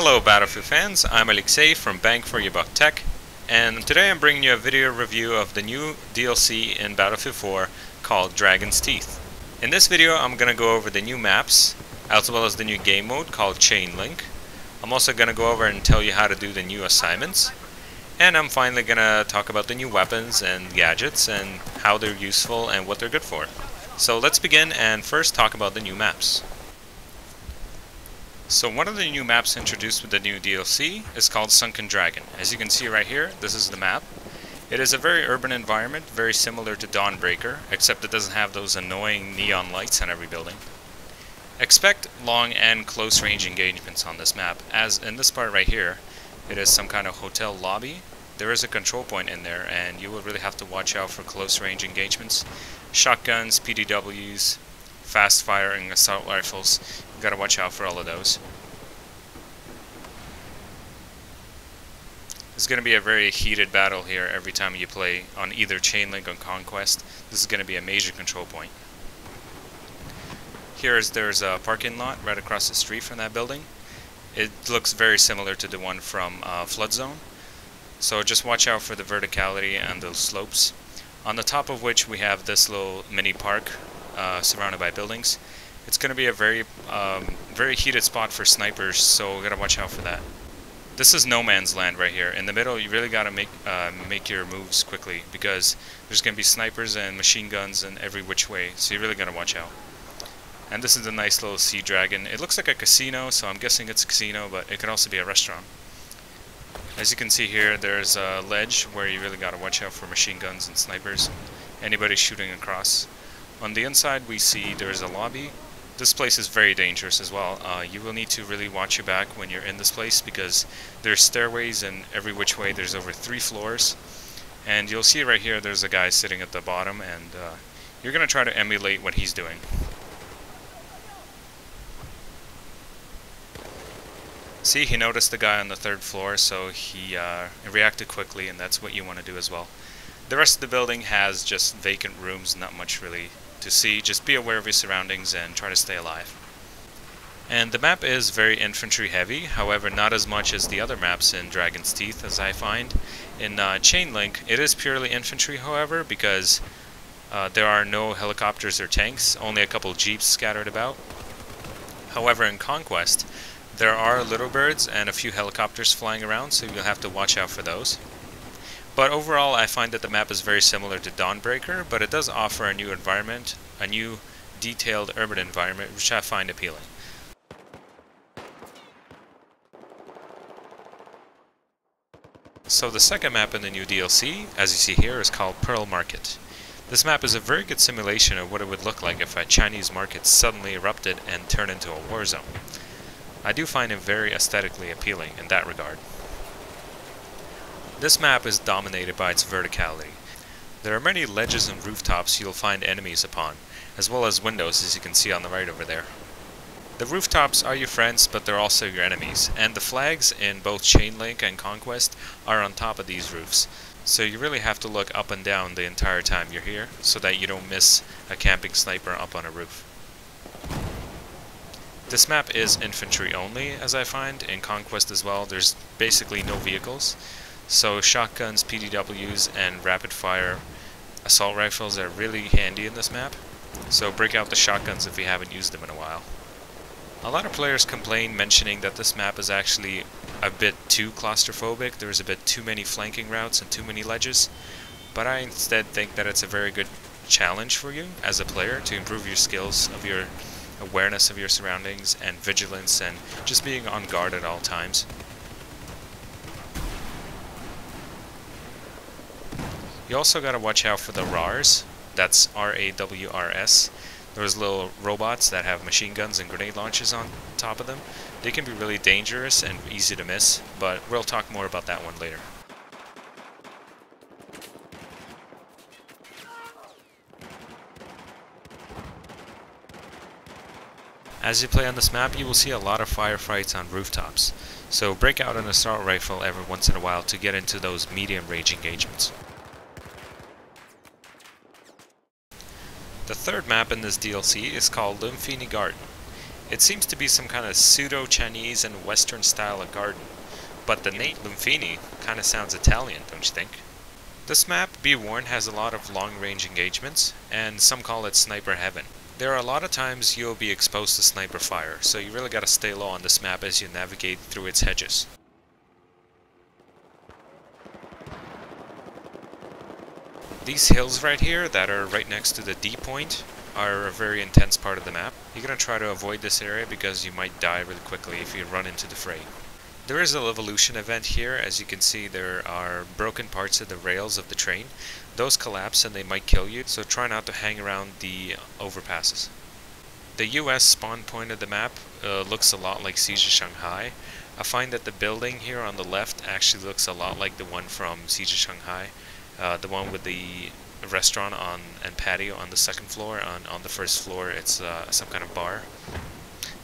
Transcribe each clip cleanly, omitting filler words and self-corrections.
Hello Battlefield fans, I'm Alexei from BFYBtech, and today I'm bringing you a video review of the new DLC in Battlefield 4 called Dragon's Teeth. In this video I'm going to go over the new maps, as well as the new game mode called Chainlink. I'm also going to go over and tell you how to do the new assignments, and I'm finally going to talk about the new weapons and gadgets and how they're useful and what they're good for. So let's begin and first talk about the new maps. So one of the new maps introduced with the new DLC is called Sunken Dragon. As you can see right here, this is the map. It is a very urban environment, very similar to Dawnbreaker, except it doesn't have those annoying neon lights on every building. Expect long and close range engagements on this map, as in this part right here, it is some kind of hotel lobby. There is a control point in there, and you will really have to watch out for close range engagements. Shotguns, PDWs, fast firing assault rifles. You gotta watch out for all of those. It's gonna be a very heated battle here every time you play on either Chainlink or Conquest. This is gonna be a major control point. There's a parking lot right across the street from that building. It looks very similar to the one from Flood Zone. So just watch out for the verticality and those slopes. On the top of which we have this little mini park surrounded by buildings. It's going to be a very heated spot for snipers, so we got to watch out for that. This is no man's land right here. In the middle, you really got to make your moves quickly, because there's going to be snipers and machine guns in every which way, so you really got to watch out. And this is a nice little sea dragon. It looks like a casino, so I'm guessing it's a casino, but it could also be a restaurant. As you can see here, there's a ledge where you really got to watch out for machine guns and snipers. Anybody shooting across. On the inside, we see there's a lobby. This place is very dangerous as well. You will need to really watch your back when you're in this place, because there's stairways in every which way. There's over 3 floors. And you'll see right here, there's a guy sitting at the bottom, and you're going to try to emulate what he's doing. See, he noticed the guy on the 3rd floor, so he reacted quickly, and that's what you want to do as well. The rest of the building has just vacant rooms, not much really to see. Just be aware of your surroundings and try to stay alive. And the map is very infantry heavy, however not as much as the other maps in Dragon's Teeth, as I find. In Chainlink, it is purely infantry, however, because there are no helicopters or tanks, only a couple jeeps scattered about. However, in Conquest, there are little birds and a few helicopters flying around, so you'll have to watch out for those. But overall, I find that the map is very similar to Dawnbreaker, but it does offer a new environment, a new detailed urban environment, which I find appealing. So the second map in the new DLC, as you see here, is called Pearl Market. This map is a very good simulation of what it would look like if a Chinese market suddenly erupted and turned into a war zone. I do find it very aesthetically appealing in that regard. This map is dominated by its verticality. There are many ledges and rooftops you'll find enemies upon, as well as windows, as you can see on the right over there. The rooftops are your friends, but they're also your enemies, and the flags in both Chainlink and Conquest are on top of these roofs. So you really have to look up and down the entire time you're here, so that you don't miss a camping sniper up on a roof. This map is infantry only, as I find. In Conquest as well, there's basically no vehicles. So shotguns, PDWs, and rapid-fire assault rifles are really handy in this map. So break out the shotguns if you haven't used them in a while. A lot of players complain, mentioning that this map is actually a bit too claustrophobic. There's a bit too many flanking routes and too many ledges. But I instead think that it's a very good challenge for you as a player to improve your skills of your awareness of your surroundings and vigilance and just being on guard at all times. You also gotta watch out for the RAWs. That's R-A-W-R-S. Those little robots that have machine guns and grenade launchers on top of them. They can be really dangerous and easy to miss, but we'll talk more about that one later. As you play on this map, you will see a lot of firefights on rooftops, so break out an assault rifle every once in a while to get into those medium range engagements. The third map in this DLC is called Feeny Garden. It seems to be some kind of pseudo-Chinese and Western style of garden, but the name Feeny kind of sounds Italian, don't you think? This map, be warned, has a lot of long-range engagements, and some call it sniper heaven. There are a lot of times you'll be exposed to sniper fire, so you really gotta stay low on this map as you navigate through its hedges. These hills right here that are right next to the D point are a very intense part of the map. You're gonna try to avoid this area because you might die really quickly if you run into the fray. There is a evolution event here. As you can see, there are broken parts of the rails of the train. Those collapse and they might kill you, so try not to hang around the overpasses. The US spawn point of the map looks a lot like Siege of Shanghai. I find that the building here on the left actually looks a lot like the one from Siege of Shanghai. The one with the restaurant and patio on the second floor. On the first floor it's some kind of bar.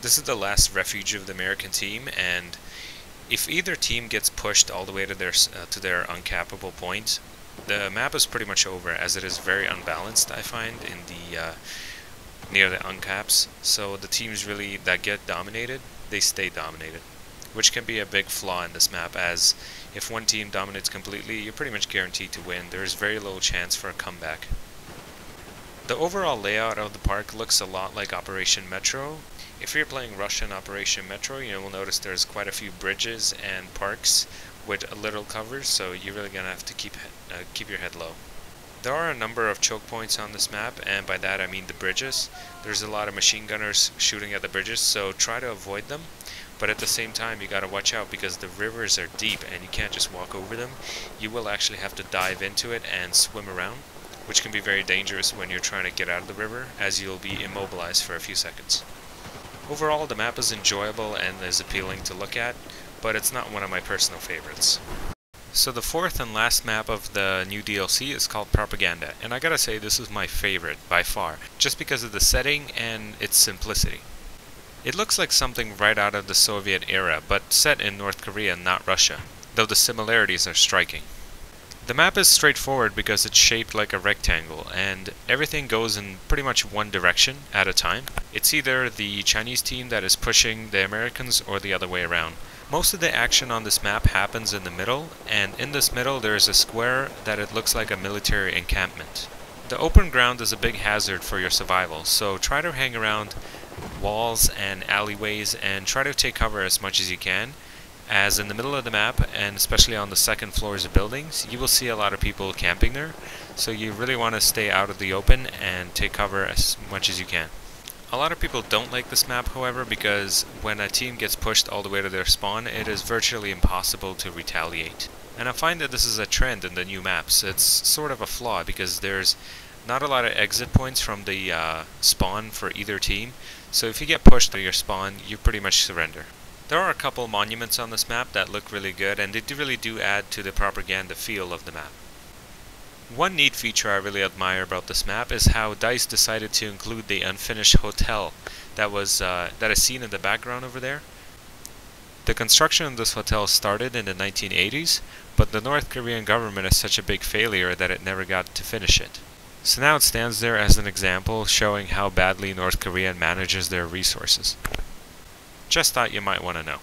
This is the last refuge of the American team, and if either team gets pushed all the way to their uncappable point, the map is pretty much over, as it is very unbalanced, I find, in the near the uncaps. So the teams really that get dominated, they stay dominated, which can be a big flaw in this map, as if one team dominates completely, you're pretty much guaranteed to win. There is very little chance for a comeback. The overall layout of the park looks a lot like Operation Metro. If you're playing Russian Operation Metro, you will notice there's quite a few bridges and parks with little covers, so you're really gonna have to keep your head low. There are a number of choke points on this map, and by that I mean the bridges. There's a lot of machine gunners shooting at the bridges, so try to avoid them. But at the same time, you gotta watch out because the rivers are deep and you can't just walk over them. You will actually have to dive into it and swim around, which can be very dangerous when you're trying to get out of the river, as you'll be immobilized for a few seconds. Overall, the map is enjoyable and is appealing to look at, but it's not one of my personal favorites. So the fourth and last map of the new DLC is called Propaganda, and I gotta say this is my favorite by far, just because of the setting and its simplicity. It looks like something right out of the Soviet era, but set in North Korea, not Russia, though the similarities are striking. The map is straightforward because it's shaped like a rectangle, and everything goes in pretty much one direction at a time. It's either the Chinese team that is pushing the Americans or the other way around. Most of the action on this map happens in the middle, and in this middle there is a square that it looks like a military encampment. The open ground is a big hazard for your survival, so try to hang around walls and alleyways and try to take cover as much as you can, as in the middle of the map, and especially on the second floors of buildings, you will see a lot of people camping there, so you really want to stay out of the open and take cover as much as you can. A lot of people don't like this map, however, because when a team gets pushed all the way to their spawn, it is virtually impossible to retaliate. And I find that this is a trend in the new maps. It's sort of a flaw because there's not a lot of exit points from the spawn for either team, so if you get pushed to your spawn, you pretty much surrender. There are a couple monuments on this map that look really good, and they really do add to the propaganda feel of the map. One neat feature I really admire about this map is how DICE decided to include the unfinished hotel that is seen in the background over there. The construction of this hotel started in the 1980s, but the North Korean government is such a big failure that it never got to finish it. So now it stands there as an example showing how badly North Korea manages their resources. Just thought you might want to know.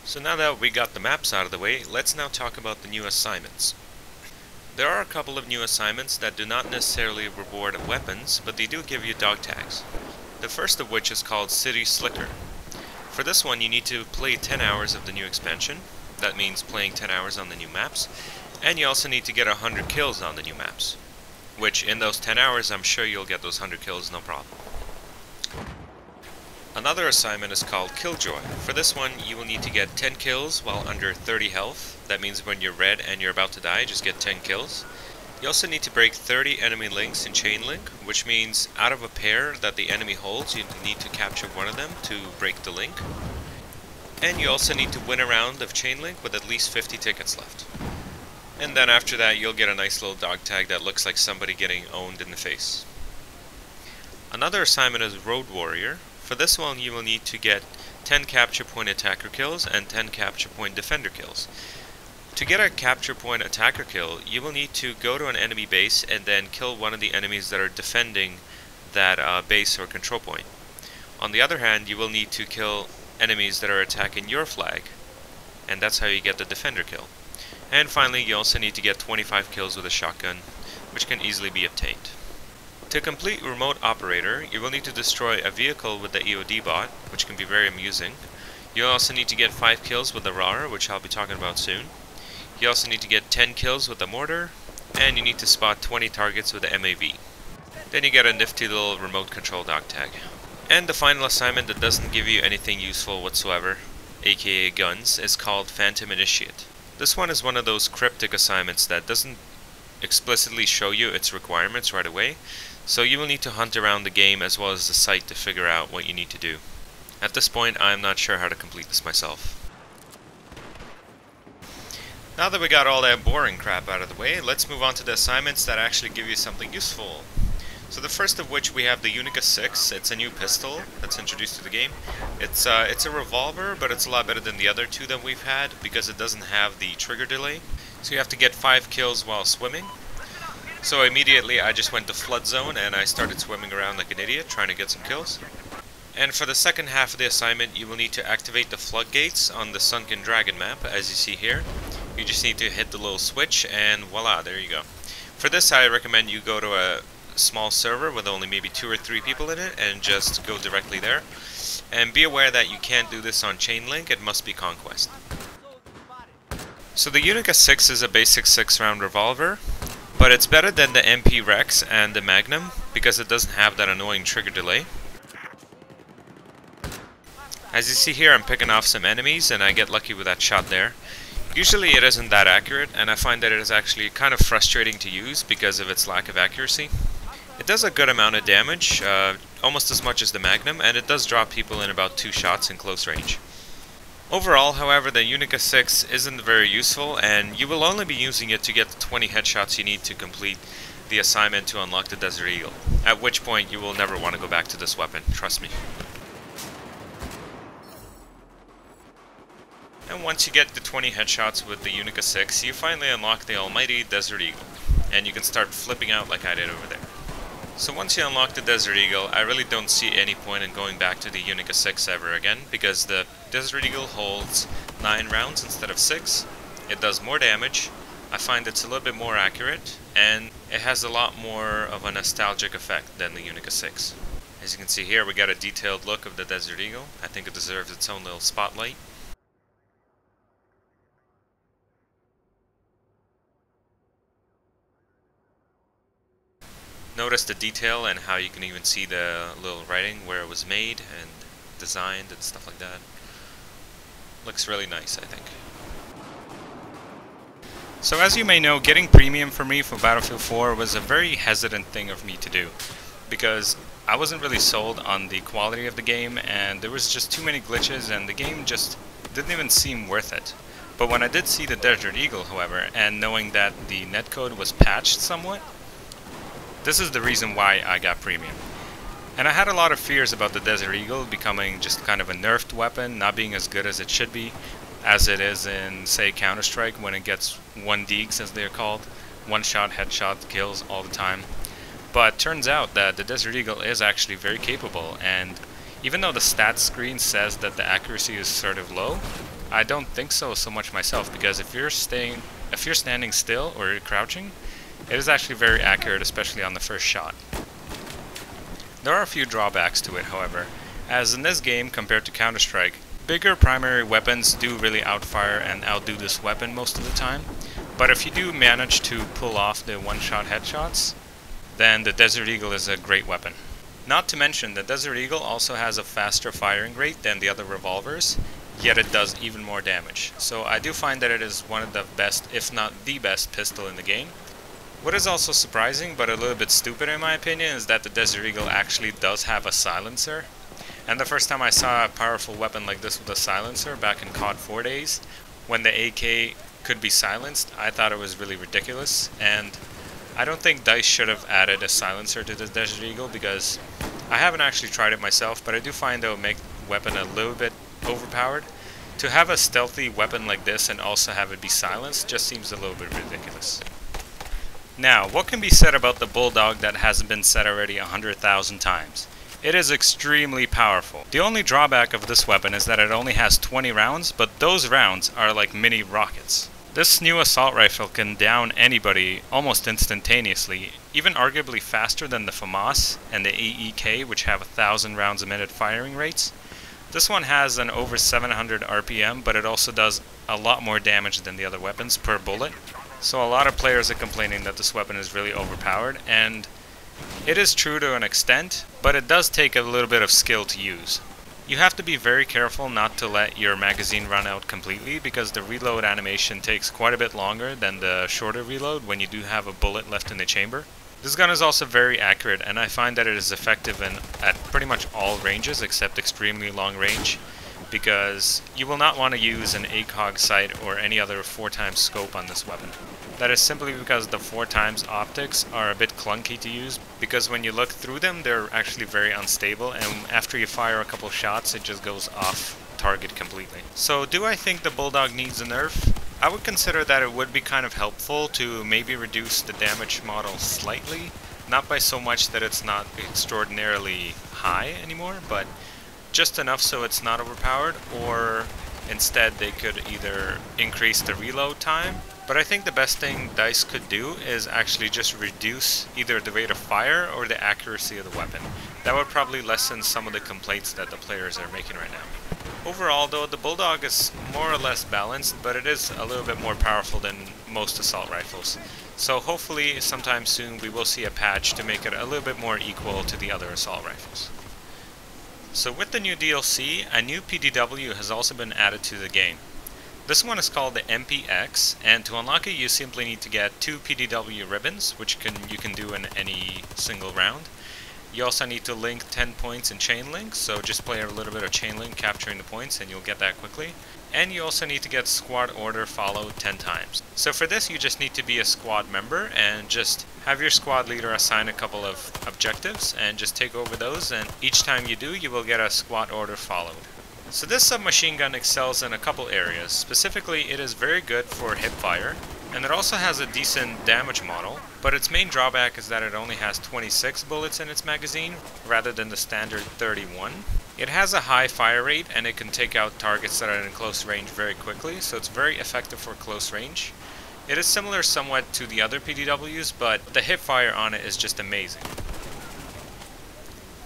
So now that we got the maps out of the way, let's now talk about the new assignments. There are a couple of new assignments that do not necessarily reward weapons, but they do give you dog tags. The first of which is called City Slicker. For this one you need to play 10 hours of the new expansion. That means playing 10 hours on the new maps. And you also need to get 100 kills on the new maps. Which in those 10 hours I'm sure you'll get those 100 kills no problem. Another assignment is called Killjoy. For this one, you will need to get 10 kills while under 30 health. That means when you're red and you're about to die, just get 10 kills. You also need to break 30 enemy links in Chainlink, which means out of a pair that the enemy holds, you need to capture one of them to break the link. And you also need to win a round of Chainlink with at least 50 tickets left. And then after that, you'll get a nice little dog tag that looks like somebody getting owned in the face. Another assignment is Road Warrior. For this one, you will need to get 10 capture point attacker kills and 10 capture point defender kills. To get a capture point attacker kill, you will need to go to an enemy base and then kill one of the enemies that are defending that base or control point. On the other hand, you will need to kill enemies that are attacking your flag, and that's how you get the defender kill. And finally, you also need to get 25 kills with a shotgun, which can easily be obtained. To complete Remote Operator, you will need to destroy a vehicle with the EOD bot, which can be very amusing. You'll also need to get 5 kills with the RAR, which I'll be talking about soon. You also need to get 10 kills with the mortar, and you need to spot 20 targets with the MAV. Then you get a nifty little remote control dog tag. And the final assignment that doesn't give you anything useful whatsoever, aka guns, is called Phantom Initiate. This one is one of those cryptic assignments that doesn't explicitly show you its requirements right away, so you will need to hunt around the game as well as the site to figure out what you need to do. At this point, I'm not sure how to complete this myself. Now that we got all that boring crap out of the way, let's move on to the assignments that actually give you something useful. So the first of which we have the Unica 6. It's a new pistol that's introduced to the game. It's a revolver, but it's a lot better than the other two that we've had because it doesn't have the trigger delay. So you have to get 5 kills while swimming. So immediately I just went to Flood Zone and I started swimming around like an idiot trying to get some kills. And for the second half of the assignment, you will need to activate the floodgates on the Sunken Dragon map, as you see here. You just need to hit the little switch and voila, there you go. For this, I recommend you go to a small server with only maybe 2 or 3 people in it and just go directly there. And be aware that you can't do this on Chainlink, it must be Conquest. So the Unica 6 is a basic 6-round revolver, but it's better than the MP Rex and the Magnum because it doesn't have that annoying trigger delay. As you see here, I'm picking off some enemies and I get lucky with that shot there. Usually it isn't that accurate, and I find that it is actually kind of frustrating to use because of its lack of accuracy. It does a good amount of damage, almost as much as the Magnum, and it does drop people in about 2 shots in close range. Overall, however, the Unica 6 isn't very useful, and you will only be using it to get the 20 headshots you need to complete the assignment to unlock the Desert Eagle, at which point you will never want to go back to this weapon, trust me. And once you get the 20 headshots with the Unica 6, you finally unlock the almighty Desert Eagle, and you can start flipping out like I did over there. So once you unlock the Desert Eagle, I really don't see any point in going back to the Unica 6 ever again, because the Desert Eagle holds 9 rounds instead of 6, it does more damage, I find it's a little bit more accurate, and it has a lot more of a nostalgic effect than the Unica 6. As you can see here, we got a detailed look of the Desert Eagle. I think it deserves its own little spotlight. Notice the detail and how you can even see the little writing where it was made and designed and stuff like that. Looks really nice, I think. So as you may know, getting premium for me for Battlefield 4 was a very hesitant thing of me to do, because I wasn't really sold on the quality of the game and there was just too many glitches and the game just didn't even seem worth it. But when I did see the Desert Eagle, however, and knowing that the netcode was patched somewhat, this is the reason why I got premium. And I had a lot of fears about the Desert Eagle becoming just kind of a nerfed weapon, not being as good as it should be, as it is in, say, Counter-Strike when it gets 1 deeks, as they're called, 1-shot headshot kills all the time. But turns out that the Desert Eagle is actually very capable, and even though the stats screen says that the accuracy is sort of low, I don't think so much myself, because if you're standing still or you're crouching, it is actually very accurate, especially on the first shot. There are a few drawbacks to it, however, as in this game, compared to Counter-Strike, bigger primary weapons do really outfire and outdo this weapon most of the time, but if you do manage to pull off the 1-shot headshots, then the Desert Eagle is a great weapon. Not to mention, the Desert Eagle also has a faster firing rate than the other revolvers, yet it does even more damage. So I do find that it is one of the best, if not the best, pistol in the game. What is also surprising, but a little bit stupid in my opinion, is that the Desert Eagle actually does have a silencer. And the first time I saw a powerful weapon like this with a silencer back in COD 4 days, when the AK could be silenced, I thought it was really ridiculous. And I don't think DICE should have added a silencer to the Desert Eagle, because I haven't actually tried it myself, but I do find it will make the weapon a little bit overpowered. To have a stealthy weapon like this and also have it be silenced just seems a little bit ridiculous. Now, what can be said about the Bulldog that hasn't been said already 100,000 times? It is extremely powerful. The only drawback of this weapon is that it only has 20 rounds, but those rounds are like mini rockets. This new assault rifle can down anybody almost instantaneously, even arguably faster than the FAMAS and the AEK, which have 1,000 rounds a minute firing rates. This one has an over 700 RPM, but it also does a lot more damage than the other weapons per bullet. So a lot of players are complaining that this weapon is really overpowered, and it is true to an extent, but it does take a little bit of skill to use. You have to be very careful not to let your magazine run out completely, because the reload animation takes quite a bit longer than the shorter reload when you do have a bullet left in the chamber. This gun is also very accurate, and I find that it is effective at pretty much all ranges except extremely long range, because you will not want to use an ACOG sight or any other 4x scope on this weapon. That is simply because the 4x optics are a bit clunky to use, because when you look through them they're actually very unstable, and after you fire a couple shots it just goes off target completely. So do I think the Bulldog needs a nerf? I would consider that it would be kind of helpful to maybe reduce the damage model slightly, not by so much that it's not extraordinarily high anymore, but just enough so it's not overpowered, or instead they could either increase the reload time. But I think the best thing DICE could do is actually just reduce either the rate of fire or the accuracy of the weapon. That would probably lessen some of the complaints that the players are making right now. Overall though, the Bulldog is more or less balanced, but it is a little bit more powerful than most assault rifles. So hopefully sometime soon we will see a patch to make it a little bit more equal to the other assault rifles. So with the new DLC, a new PDW has also been added to the game. This one is called the MPX, and to unlock it you simply need to get 2 PDW ribbons, which you can do in any single round. You also need to link 10 points in Chainlink, so just play a little bit of Chainlink capturing the points and you'll get that quickly. And you also need to get squad order followed 10 times. So for this you just need to be a squad member and just have your squad leader assign a couple of objectives and just take over those, and each time you do you will get a squad order followed. So this submachine gun excels in a couple areas. Specifically, it is very good for hip fire, and it also has a decent damage model, but its main drawback is that it only has 26 bullets in its magazine, rather than the standard 31. It has a high fire rate, and it can take out targets that are in close range very quickly, so it's very effective for close range. It is similar somewhat to the other PDWs, but the hip fire on it is just amazing.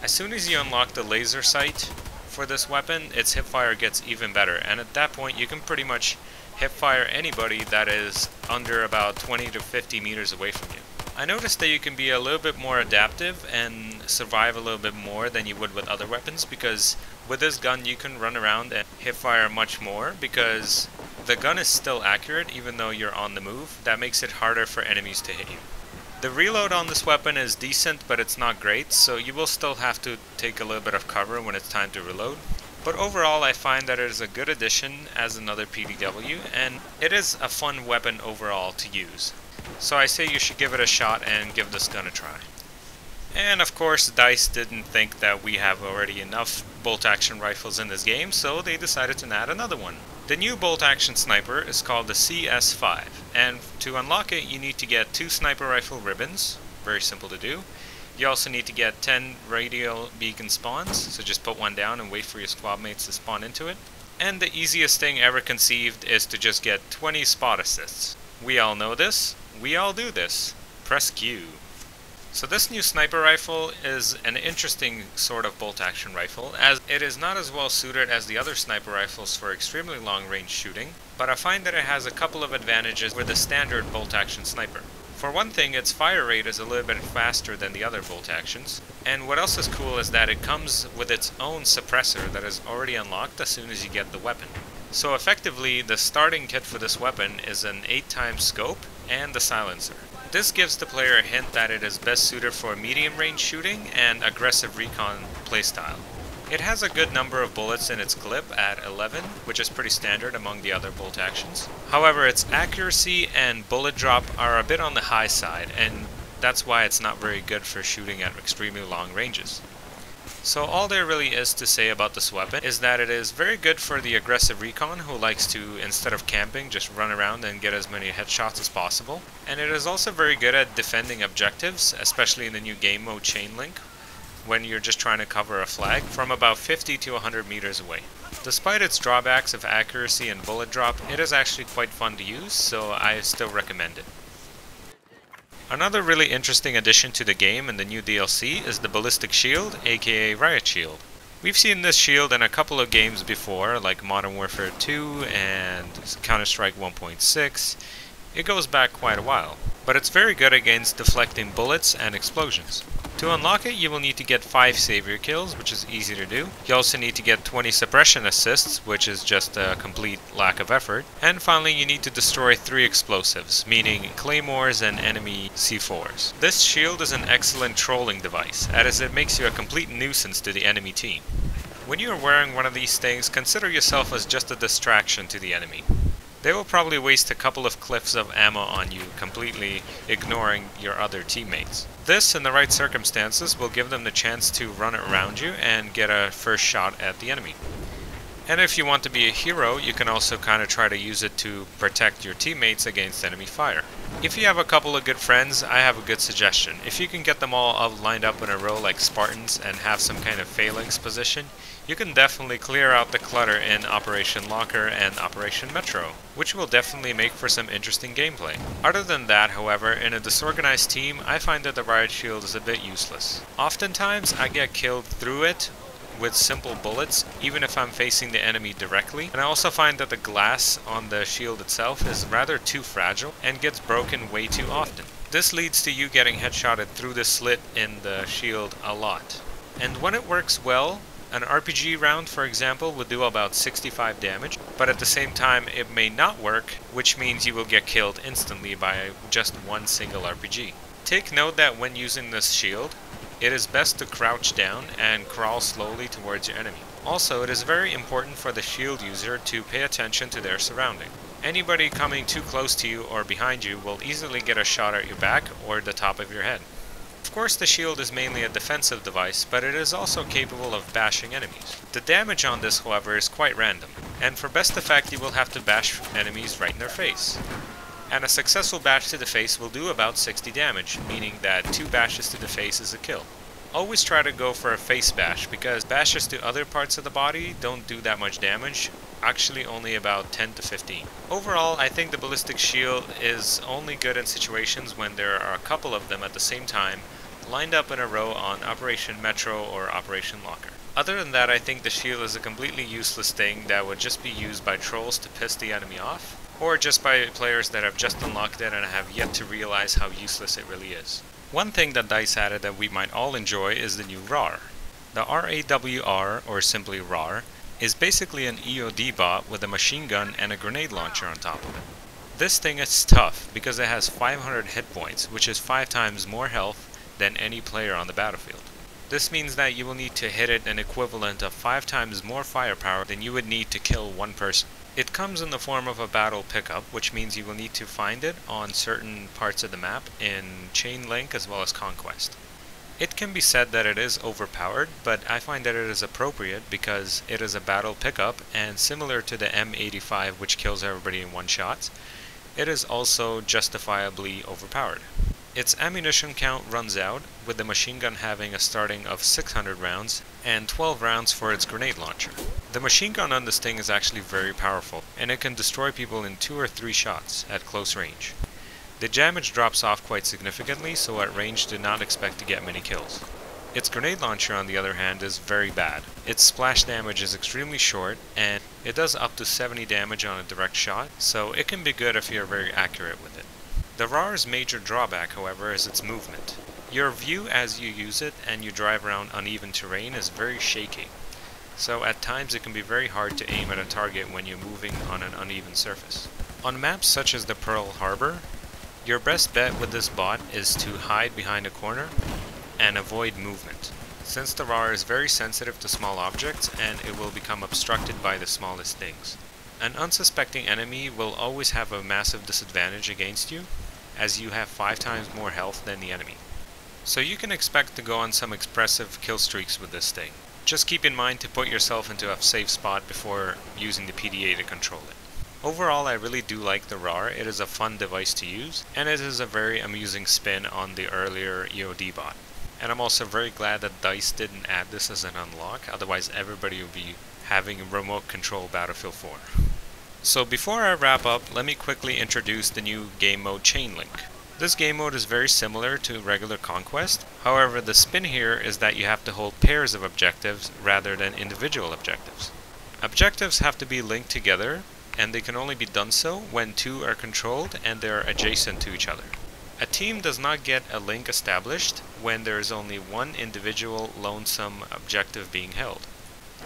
As soon as you unlock the laser sight for this weapon, its hipfire gets even better, and at that point you can pretty much hipfire anybody that is under about 20 to 50 meters away from you. I noticed that you can be a little bit more adaptive and survive a little bit more than you would with other weapons, because with this gun you can run around and hipfire much more, because the gun is still accurate even though you're on the move. That makes it harder for enemies to hit you. The reload on this weapon is decent, but it's not great, so you will still have to take a little bit of cover when it's time to reload. But overall I find that it is a good addition as another PDW, and it is a fun weapon overall to use. So I say you should give it a shot and give this gun a try. And of course DICE didn't think that we have already enough bolt-action rifles in this game, so they decided to add another one. The new bolt-action sniper is called the CS5, and to unlock it you need to get 2 sniper rifle ribbons, very simple to do. You also need to get 10 radial beacon spawns, so just put one down and wait for your squad mates to spawn into it. And the easiest thing ever conceived is to just get 20 spot assists. We all know this, we all do this. Press Q. So this new sniper rifle is an interesting sort of bolt-action rifle, as it is not as well suited as the other sniper rifles for extremely long-range shooting, but I find that it has a couple of advantages with the standard bolt-action sniper. For one thing, its fire rate is a little bit faster than the other bolt-actions, and what else is cool is that it comes with its own suppressor that is already unlocked as soon as you get the weapon. So effectively, the starting kit for this weapon is an 8x scope and the silencer. This gives the player a hint that it is best suited for medium range shooting and aggressive recon playstyle. It has a good number of bullets in its clip at 11, which is pretty standard among the other bolt actions. However, its accuracy and bullet drop are a bit on the high side, and that's why it's not very good for shooting at extremely long ranges. So all there really is to say about this weapon is that it is very good for the aggressive recon who likes to, instead of camping, just run around and get as many headshots as possible. And it is also very good at defending objectives, especially in the new game mode Chainlink, when you're just trying to cover a flag from about 50 to 100 meters away. Despite its drawbacks of accuracy and bullet drop, it is actually quite fun to use, so I still recommend it. Another really interesting addition to the game in the new DLC is the Ballistic Shield, aka Riot Shield. We've seen this shield in a couple of games before, like Modern Warfare 2 and Counter-Strike 1.6. It goes back quite a while, but it's very good against deflecting bullets and explosions. To unlock it, you will need to get 5 savior kills, which is easy to do. You also need to get 20 suppression assists, which is just a complete lack of effort. And finally, you need to destroy 3 explosives, meaning claymores and enemy C4s. This shield is an excellent trolling device, as it makes you a complete nuisance to the enemy team. When you are wearing one of these things, consider yourself as just a distraction to the enemy. They will probably waste a couple of cliffs of ammo on you, completely ignoring your other teammates. This, in the right circumstances, will give them the chance to run around you and get a first shot at the enemy. And if you want to be a hero, you can also kind of try to use it to protect your teammates against enemy fire. If you have a couple of good friends, I have a good suggestion. If you can get them all lined up in a row like Spartans and have some kind of phalanx position, you can definitely clear out the clutter in Operation Locker and Operation Metro, which will definitely make for some interesting gameplay. Other than that, however, in a disorganized team, I find that the Riot Shield is a bit useless. Oftentimes, I get killed through it with simple bullets, even if I'm facing the enemy directly, and I also find that the glass on the shield itself is rather too fragile and gets broken way too often. This leads to you getting headshotted through the slit in the shield a lot. And when it works well, an RPG round, for example, would do about 65 damage, but at the same time it may not work, which means you will get killed instantly by just one single RPG. Take note that when using this shield, it is best to crouch down and crawl slowly towards your enemy. Also, it is very important for the shield user to pay attention to their surrounding. Anybody coming too close to you or behind you will easily get a shot at your back or the top of your head. Of course, the shield is mainly a defensive device, but it is also capable of bashing enemies. The damage on this, however, is quite random, and for best effect you will have to bash enemies right in their face. And a successful bash to the face will do about 60 damage, meaning that 2 bashes to the face is a kill. Always try to go for a face bash, because bashes to other parts of the body don't do that much damage, actually only about 10 to 15. Overall, I think the Ballistic Shield is only good in situations when there are a couple of them at the same time, lined up in a row on Operation Metro or Operation Locker. Other than that, I think the shield is a completely useless thing that would just be used by trolls to piss the enemy off, or just by players that have just unlocked it and have yet to realize how useless it really is. One thing that DICE added that we might all enjoy is the new RAR. The RAWR, or simply RAR, is basically an EOD bot with a machine gun and a grenade launcher on top of it. This thing is tough because it has 500 hit points, which is 5 times more health than any player on the battlefield. This means that you will need to hit it an equivalent of 5 times more firepower than you would need to kill one person. It comes in the form of a battle pickup, which means you will need to find it on certain parts of the map in Chainlink as well as Conquest. It can be said that it is overpowered, but I find that it is appropriate because it is a battle pickup, and similar to the M85 which kills everybody in one shot, it is also justifiably overpowered. Its ammunition count runs out, with the machine gun having a starting of 600 rounds and 12 rounds for its grenade launcher. The machine gun on this thing is actually very powerful, and it can destroy people in 2 or 3 shots at close range. The damage drops off quite significantly, so at range do not expect to get many kills. Its grenade launcher, on the other hand, is very bad. Its splash damage is extremely short, and it does up to 70 damage on a direct shot, so it can be good if you're very accurate with it. The RAR's major drawback, however, is its movement. Your view as you use it and you drive around uneven terrain is very shaky, so at times it can be very hard to aim at a target when you're moving on an uneven surface. On maps such as the Pearl Harbor, your best bet with this bot is to hide behind a corner and avoid movement, since the RAR is very sensitive to small objects and it will become obstructed by the smallest things. An unsuspecting enemy will always have a massive disadvantage against you, as you have 5 times more health than the enemy. So you can expect to go on some expressive kill streaks with this thing. Just keep in mind to put yourself into a safe spot before using the PDA to control it. Overall, I really do like the RAR. It is a fun device to use, and it is a very amusing spin on the earlier EOD bot. And I'm also very glad that DICE didn't add this as an unlock, otherwise everybody would be having remote control Battlefield 4. So before I wrap up, let me quickly introduce the new game mode Chainlink. This game mode is very similar to regular Conquest, however the spin here is that you have to hold pairs of objectives rather than individual objectives. Objectives have to be linked together, and they can only be done so when two are controlled and they are adjacent to each other. A team does not get a link established when there is only one individual lonesome objective being held.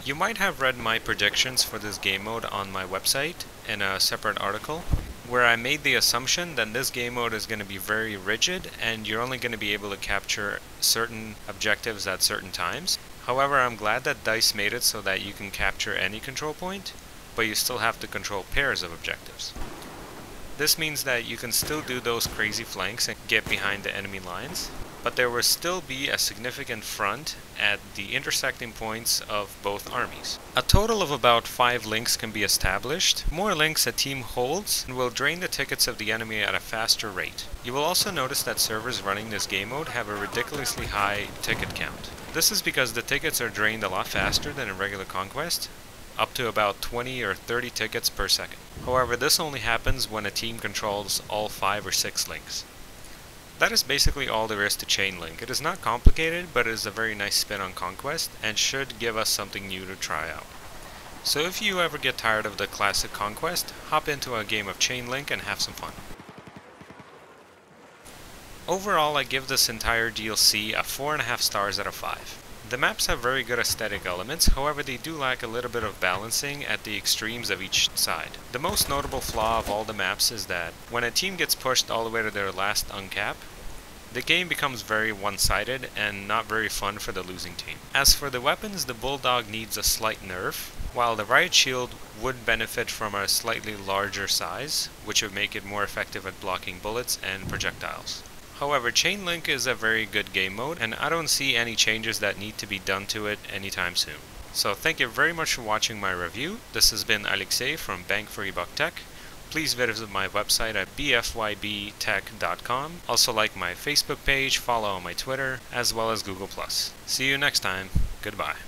You might have read my predictions for this game mode on my website in a separate article, where I made the assumption that this game mode is going to be very rigid and you're only going to be able to capture certain objectives at certain times. However, I'm glad that DICE made it so that you can capture any control point, but you still have to control pairs of objectives. This means that you can still do those crazy flanks and get behind the enemy lines, but there will still be a significant front at the intersecting points of both armies. A total of about 5 links can be established. More links a team holds will drain the tickets of the enemy at a faster rate. You will also notice that servers running this game mode have a ridiculously high ticket count. This is because the tickets are drained a lot faster than in regular Conquest, up to about 20 or 30 tickets per second. However, this only happens when a team controls all 5 or 6 links. That is basically all there is to Chainlink. It is not complicated, but it is a very nice spin on Conquest and should give us something new to try out. So if you ever get tired of the classic Conquest, hop into a game of Chainlink and have some fun. Overall, I give this entire DLC a 4.5 stars out of 5. The maps have very good aesthetic elements, however they do lack a little bit of balancing at the extremes of each side. The most notable flaw of all the maps is that when a team gets pushed all the way to their last uncap, the game becomes very one-sided and not very fun for the losing team. As for the weapons, the Bulldog needs a slight nerf, while the Riot Shield would benefit from a slightly larger size, which would make it more effective at blocking bullets and projectiles. However, Chainlink is a very good game mode, and I don't see any changes that need to be done to it anytime soon. So thank you very much for watching my review. This has been Alexei from BFYBtech. Please visit my website at BFYBtech.com. Also like my Facebook page, follow on my Twitter, as well as Google+. See you next time. Goodbye.